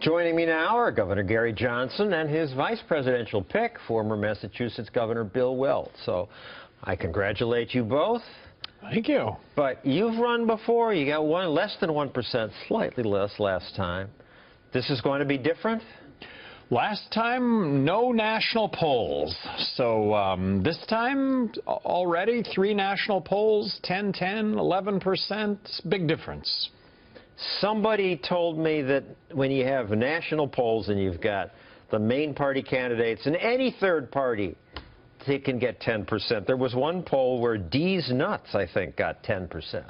Joining me now are Governor Gary Johnson and his vice presidential pick, former Massachusetts Governor Bill Weld. So I congratulate you both. Thank you. But you've run before. You got less than 1%, slightly less last time. This is going to be different? Last time, no national polls. So this time, already 3 national polls, 10, 11%, big difference. Somebody told me that when you have national polls and you've got the main party candidates and any third party, they can get 10%. There was one poll where D's Nuts, I think, got 10%.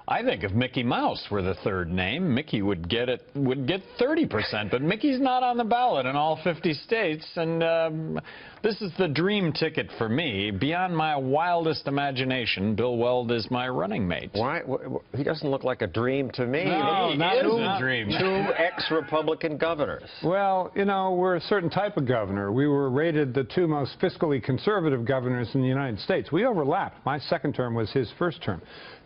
I think if Mickey Mouse were the third name, Mickey would get 30%, but Mickey's not on the ballot in all 50 states, and this is the dream ticket for me. Beyond my wildest imagination, Bill Weld is my running mate. Why? He doesn't look like a dream to me. No, not a dream. 2 ex-Republican governors. Well, you know, we're a certain type of governor. We were rated the 2 most fiscally conservative governors in the United States. We overlapped. My second term was his first term.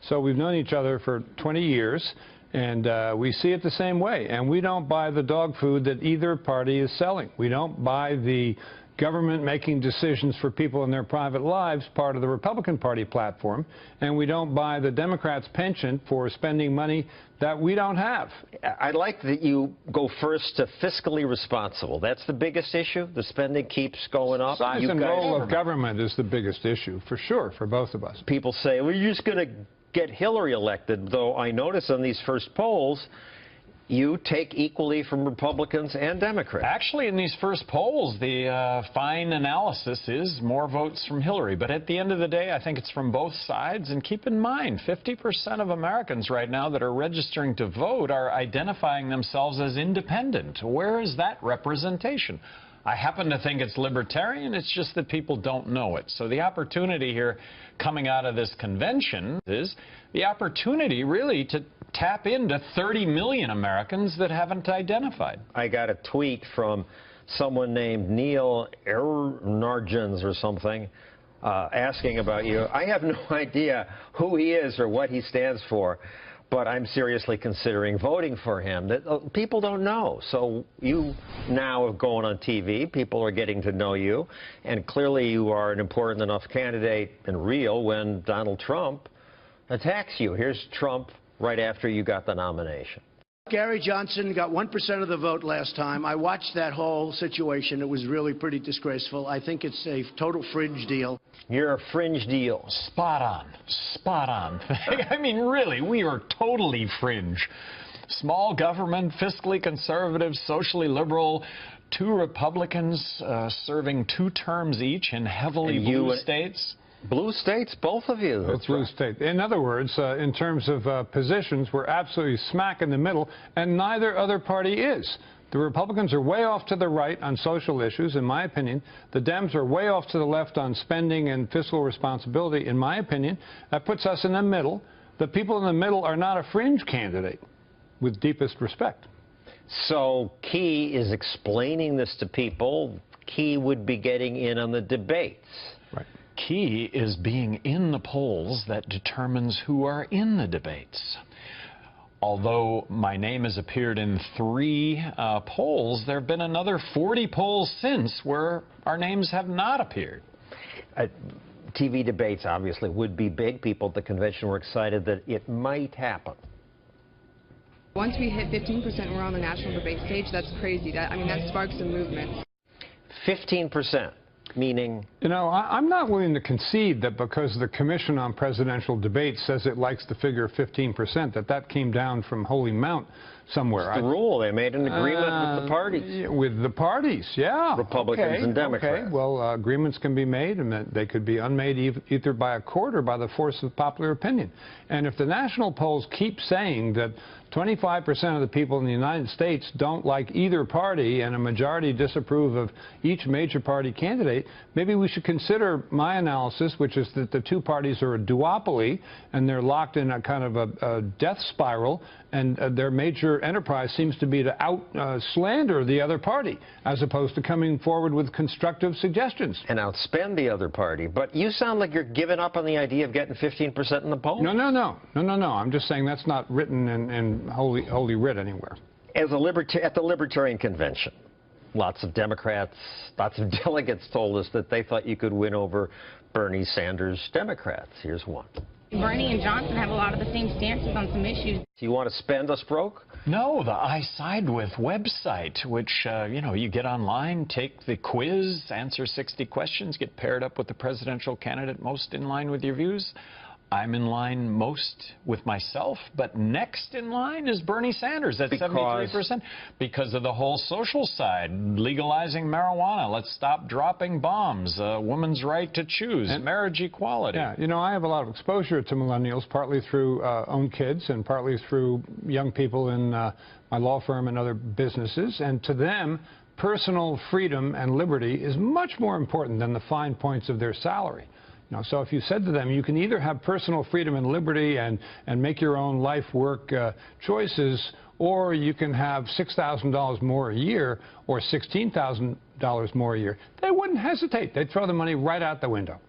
So we've known each other for 20 years, and we see it the same way. And we don't buy the dog food that either party is selling. We don't buy the government making decisions for people in their private lives, part of the Republican Party platform, and we don't buy the Democrats' penchant for spending money that we don't have. I like that you go first to fiscally responsible. That's the biggest issue. The spending keeps going up. Size and role of government is the biggest issue, for sure, for both of us. People say, well, you're just going to get Hillary elected, though I notice on these first polls, you take equally from Republicans and Democrats. Actually, in these first polls, the fine analysis is more votes from Hillary. But at the end of the day, I think it's from both sides. And keep in mind, 50% of Americans right now that are registering to vote are identifying themselves as independent. Where is that representation? I happen to think it's libertarian. It's just that people don't know it. So the opportunity here coming out of this convention is the opportunity really to tap into 30 million Americans that haven't identified. I got a tweet from someone named Neil Ernargens or something asking about you. I have no idea who he is or what he stands for, but I'm seriously considering voting for him. People don't know. So you now are going on TV. People are getting to know you. And clearly you are an important enough candidate and real when Donald Trump attacks you. Here's Trump right after you got the nomination. Gary Johnson got 1% of the vote last time. I watched that whole situation. It was really pretty disgraceful. I think it's a total fringe deal. You're a fringe deal. Spot on. Spot on. I mean, really, we are totally fringe. Small government, fiscally conservative, socially liberal, 2 Republicans serving 2 terms each in heavily blue states. Blue states, both of you. That's blue state. In other words, in terms of positions, we're absolutely smack in the middle, and neither other party is. The Republicans are way off to the right on social issues, in my opinion. The Dems are way off to the left on spending and fiscal responsibility, in my opinion. That puts us in the middle. The people in the middle are not a fringe candidate, with deepest respect. So Key is explaining this to people. Key would be getting in on the debates. Right. Key is being in the polls that determines who are in the debates. Although my name has appeared in 3 polls, there have been another 40 polls since where our names have not appeared. TV debates obviously would be big. People at the convention were excited that it might happen. Once we hit 15%, we're on the national debate stage. That's crazy. I mean, that sparks a movement. 15%. Meaning? You know, I'm not willing to concede that because the Commission on Presidential Debates says it likes the figure 15%, that came down from Holy Mount somewhere. It's the rule. They made an agreement with the parties. With the parties, yeah. Republicans and Democrats. Okay, well, agreements can be made, and they could be unmade either by a court or by the force of popular opinion. And if the national polls keep saying that 25% of the people in the United States don't like either party and a majority disapprove of each major party candidate, maybe we should consider my analysis, which is that the 2 parties are a duopoly and they're locked in a kind of a death spiral, and their major enterprise seems to be to slander the other party as opposed to coming forward with constructive suggestions. And outspend the other party. But you sound like you're giving up on the idea of getting 15% in the polls. No. I'm just saying that's not written in Holy Writ anywhere. As a at the Libertarian Convention, lots of Democrats, lots of delegates told us that they thought you could win over Bernie Sanders Democrats. Here's one. Bernie and Johnson have a lot of the same stances on some issues. Do you want to spend us broke? No, the I Side With website, which, you get online, take the quiz, answer 60 questions, get paired up with the presidential candidate most in line with your views. I'm in line most with myself, but next in line is Bernie Sanders at 73%. Because of the whole social side, legalizing marijuana, let's stop dropping bombs, women's right to choose, and marriage equality. Yeah, I have a lot of exposure to millennials, partly through own kids and partly through young people in my law firm and other businesses. And to them, personal freedom and liberty is much more important than the fine points of their salary. So if you said to them, you can either have personal freedom and liberty and make your own life work choices, or you can have $6,000 more a year or $16,000 more a year, they wouldn't hesitate. They'd throw the money right out the window.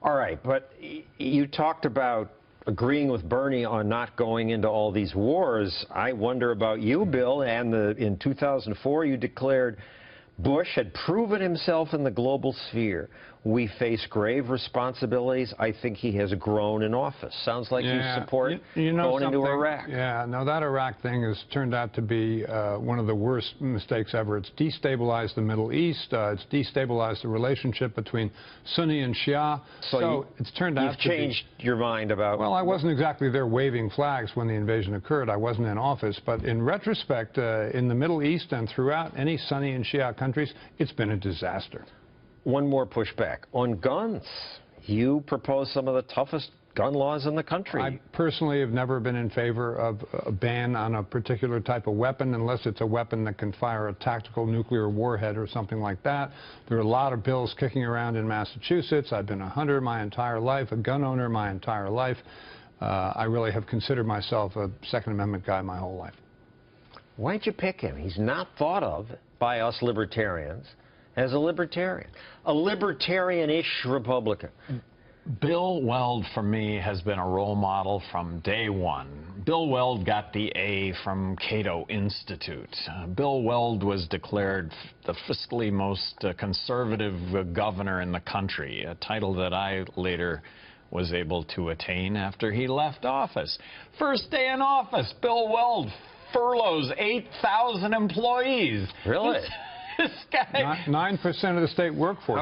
All right, but you talked about agreeing with Bernie on not going into all these wars. I wonder about you, Bill, and in 2004 you declared Bush had proven himself in the global sphere. We face grave responsibilities. I think he has grown in office. Sounds like you support going into Iraq. Yeah, no, that Iraq thing has turned out to be one of the worst mistakes ever. It's destabilized the Middle East. It's destabilized the relationship between Sunni and Shia. So it's turned out to be... You've changed your mind about... Well, I wasn't exactly there waving flags when the invasion occurred. I wasn't in office. But in retrospect, in the Middle East and throughout any Sunni and Shia countries, it's been a disaster. One more pushback. On guns, you propose some of the toughest gun laws in the country. I personally have never been in favor of a ban on a particular type of weapon unless it's a weapon that can fire a tactical nuclear warhead or something like that. There are a lot of bills kicking around in Massachusetts. I've been a hunter my entire life, a gun owner my entire life. I really have considered myself a Second Amendment guy my whole life. Why'd you pick him? He's not thought of by us libertarians as a libertarian, a libertarian-ish Republican. Bill Weld, for me, has been a role model from day one. Bill Weld got the A from Cato Institute. Bill Weld was declared the fiscally most conservative governor in the country, a title that I later was able to attain after he left office. First day in office, Bill Weld furloughs 8,000 employees. Really? This guy... 9% of the state workforce.